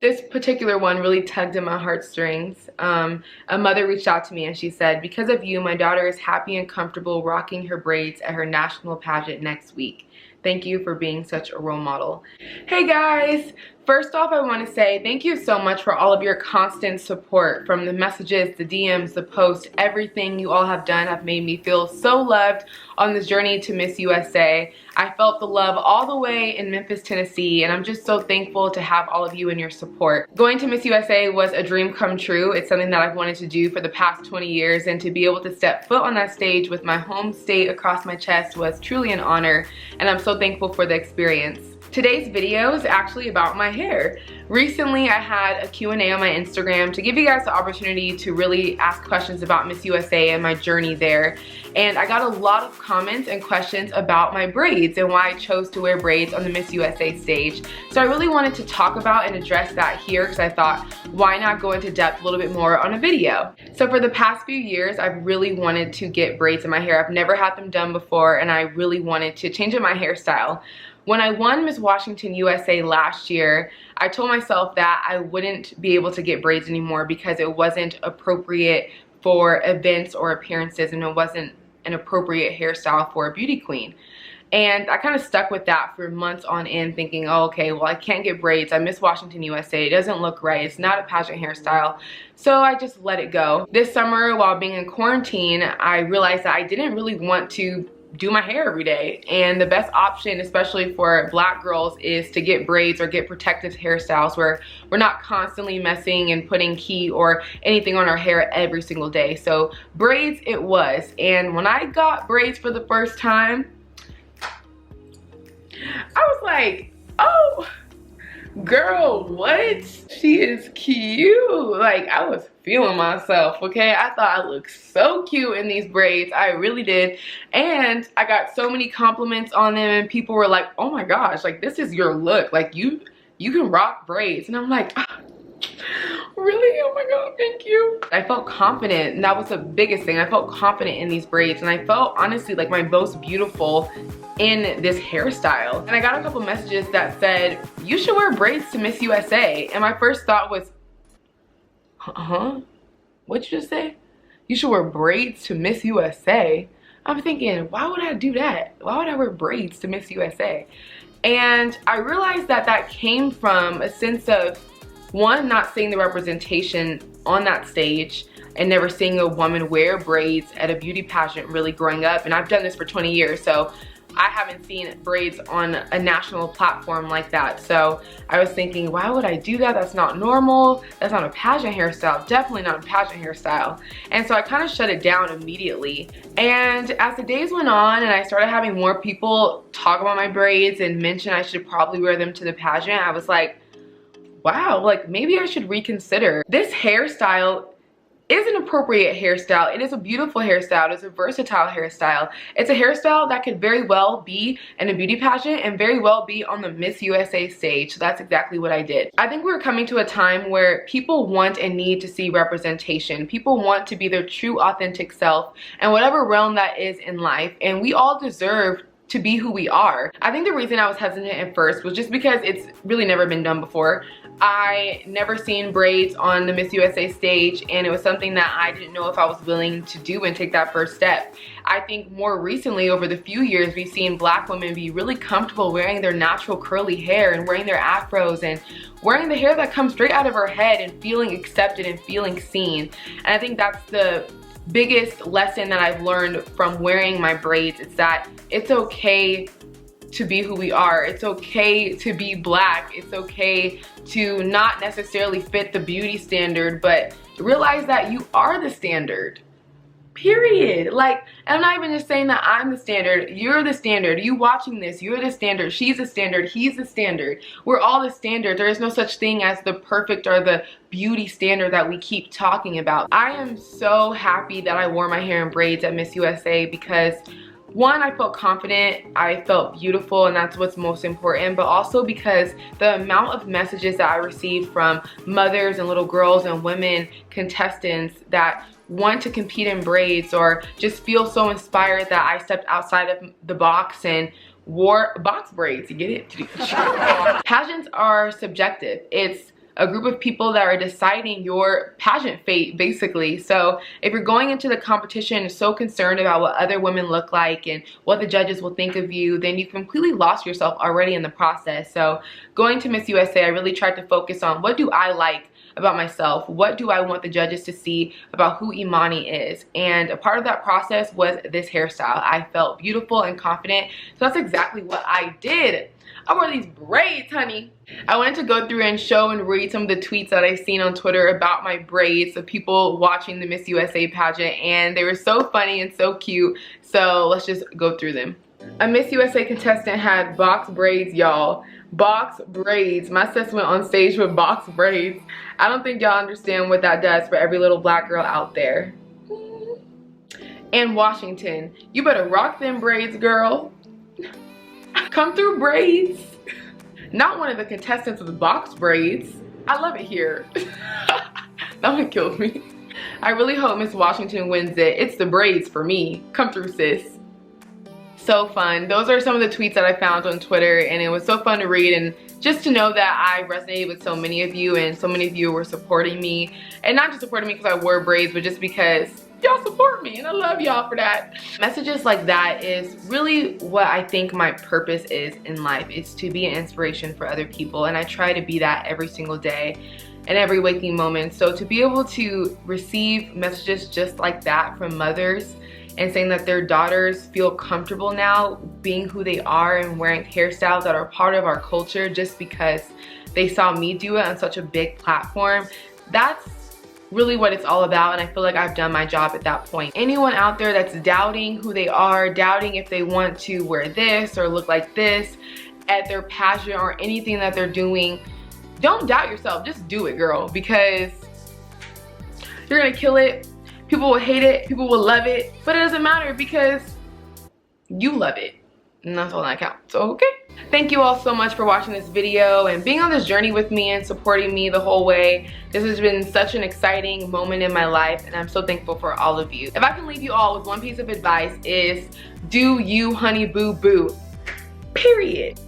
This particular one really tugged at my heartstrings. A mother reached out to me and she said, because of you, my daughter is happy and comfortable rocking her braids at her national pageant next week. Thank you for being such a role model. Hey guys, first off, I want to say thank you so much for all of your constant support, from the messages, the DMs, the posts. Everything you all have done have made me feel so loved on this journey to Miss USA. I felt the love all the way in Memphis, Tennessee, and I'm just so thankful to have all of you and your support. Going to Miss USA was a dream come true. It's something that I've wanted to do for the past 20 years, and to be able to step foot on that stage with my home state across my chest was truly an honor, and I'm so thankful for the experience. Today's video is actually about my hair. Recently, I had a Q&A on my Instagram to give you guys the opportunity to really ask questions about Miss USA and my journey there. And I got a lot of comments and questions about my braids and why I chose to wear braids on the Miss USA stage. So I really wanted to talk about and address that here, because I thought, why not go into depth a little bit more on a video? So for the past few years, I've really wanted to get braids in my hair. I've never had them done before, and I really wanted to change up my hairstyle. When I won Miss Washington USA last year, I told myself that I wouldn't be able to get braids anymore because it wasn't appropriate for events or appearances, and it wasn't an appropriate hairstyle for a beauty queen. And I kind of stuck with that for months on end, thinking, oh, okay, well, I can't get braids. I Miss Washington USA. It doesn't look right. It's not a pageant hairstyle. So I just let it go. This summer, while being in quarantine, I realized that I didn't really want to do my hair every day, and the best option, especially for Black girls, is to get braids or get protective hairstyles where we're not constantly messing and putting heat or anything on our hair every single day. So braids it was. And when I got braids for the first time, I was like, oh girl, what? She is cute. Like, I was feeling myself, okay? I thought I looked so cute in these braids. I really did. And I got so many compliments on them, and people were like, oh my gosh, like, this is your look. Like, you can rock braids. And I'm like, really? Oh my god, thank you. I felt confident, and that was the biggest thing. I felt confident in these braids, and I felt honestly like my most beautiful in this hairstyle. And I got a couple messages that said, you should wear braids to Miss USA. And my first thought was, what'd you just say? You should wear braids to Miss USA? I'm thinking, why would I do that? Why would I wear braids to Miss USA? And I realized that that came from a sense of, one, not seeing the representation on that stage and never seeing a woman wear braids at a beauty pageant really growing up. And I've done this for 20 years, so I haven't seen braids on a national platform like that. So I was thinking, why would I do that? That's not normal. That's not a pageant hairstyle. Definitely not a pageant hairstyle. And so I kind of shut it down immediately. And as the days went on and I started having more people talk about my braids and mention I should probably wear them to the pageant, I was like, wow, like maybe I should reconsider. This hairstyle is an appropriate hairstyle. It is a beautiful hairstyle. It is a versatile hairstyle. It's a hairstyle that could very well be in a beauty pageant and very well be on the Miss USA stage. So that's exactly what I did. I think we're coming to a time where people want and need to see representation. People want to be their true authentic self in whatever realm that is in life, and we all deserve to be who we are. I think the reason I was hesitant at first was just because it's really never been done before. I never seen braids on the Miss USA stage, and it was something that I didn't know if I was willing to do and take that first step. I think more recently, over the few years, we've seen Black women be really comfortable wearing their natural curly hair and wearing their afros and wearing the hair that comes straight out of her head and feeling accepted and feeling seen. And I think that's the biggest lesson that I've learned from wearing my braids. It's that it's okay to be who we are. It's okay to be Black. It's okay to not necessarily fit the beauty standard, but realize that you are the standard. Period. Like, I'm not even just saying that I'm the standard. You're the standard. You watching this, you're the standard. She's the standard. He's the standard. We're all the standard. There is no such thing as the perfect or the beauty standard that we keep talking about. I am so happy that I wore my hair in braids at Miss USA because, one, I felt confident, I felt beautiful, and that's what's most important, but also because the amount of messages that I received from mothers and little girls and women contestants that want to compete in braids or just feel so inspired that I stepped outside of the box and wore box braids. You get it? Pageants are subjective. It's a group of people that are deciding your pageant fate, basically. So if you're going into the competition so concerned about what other women look like and what the judges will think of you, then you've completely lost yourself already in the process. So going to Miss USA, I really tried to focus on what do I like about myself, what do I want the judges to see about who Imani is. And a part of that process was this hairstyle. I felt beautiful and confident, so that's exactly what I did. I wore these braids, honey. I wanted to go through and show and read some of the tweets that I've seen on Twitter about my braids of people watching the Miss USA pageant, and they were so funny and so cute. So let's just go through them. A Miss USA contestant had box braids, y'all. Box braids. My sis went on stage with box braids. I don't think y'all understand what that does for every little black girl out there. And Washington, you better rock them braids, girl. Come through braids. Not one of the contestants with box braids. I love it here. That one killed me. I really hope Miss Washington wins it. It's the braids for me. Come through, sis. So fun. Those are some of the tweets that I found on Twitter, and it was so fun to read and just to know that I resonated with so many of you, and so many of you were supporting me. And not just supporting me because I wore braids, but just because y'all support me, and I love y'all for that. Messages like that is really what I think my purpose is in life. It's to be an inspiration for other people, and I try to be that every single day and every waking moment. So to be able to receive messages just like that from mothers and saying that their daughters feel comfortable now being who they are and wearing hairstyles that are part of our culture just because they saw me do it on such a big platform, that's really what it's all about, and I feel like I've done my job at that point. Anyone out there that's doubting who they are, doubting if they want to wear this or look like this at their pageant or anything that they're doing, don't doubt yourself, just do it, girl, because you're gonna kill it. People will hate it, people will love it, but it doesn't matter because you love it, and that's all that counts. So okay, thank you all so much for watching this video and being on this journey with me and supporting me the whole way. This has been such an exciting moment in my life, and I'm so thankful for all of you. If I can leave you all with one piece of advice, is do you, honey boo boo, period.